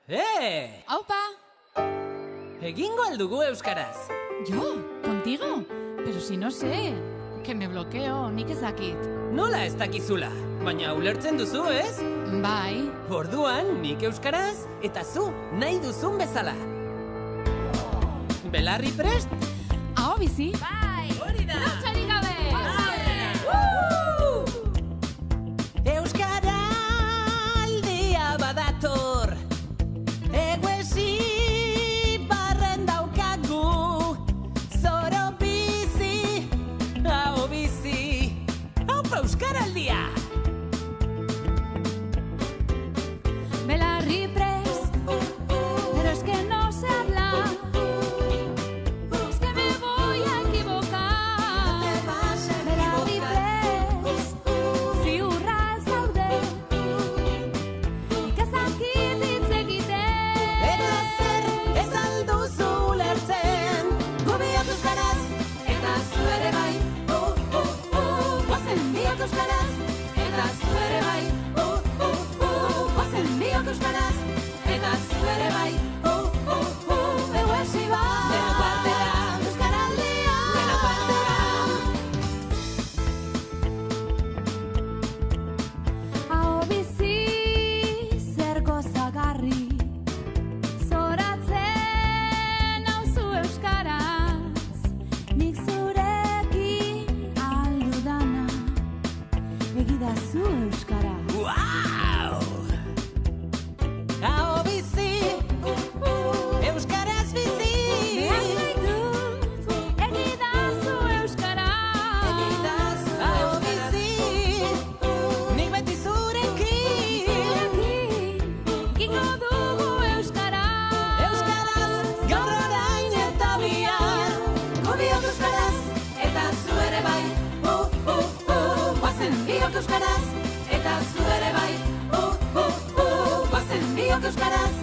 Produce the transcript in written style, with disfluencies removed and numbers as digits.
Aupa! Egingo aldugu euskaraz. ¿Yo? ¿Contigo? Pero si no sé. Que me bloqueo, nik ezakit. Nola ez dakizula? Baina ulertzen duzu, ez? Bai. Orduan, nik euskaraz, eta zu, nahi duzun bezala. Belarri prest? Aho bizi? Bai! Hori da! Lotxarik gabe! Euskara aldia badator. Eguesi barren daukagu. Zoro bizi, hau bizi. Haupa Euskara aldia! Belarri prest, pero es que no se habla. Es que me voy a equivocar. Belarri prest, ziurra zaude. Nik ez dakit hitz egiten. Eta zer ez alduzu ulertzen. Gu biok euskaraz, eta zu ere bai. Guazen biok euskaraz, eta zu ere bai. Guazen biok euskaraz, eta zu ere bai. Eguesi bai. Denok batera, euskaraldia. Denok batera. Aho bizi zer gozagarri. Zoratzen nauzu euskaraz. Nik zurekin aldudana. Egidazu euskaraz. Wow! Hau bizi, euskaraz bizi. Behar zaitut, egidazu euskaraz. Hau bizi, nik beti zurekin. Zurekin, egingo dugu euskaraz. Euskaraz, gaur orain eta bihar. Gu biok euskaraz, eta zu ere bai. Guazen biok euskaraz, eta zu ere bai. Guazen biok euskaraz,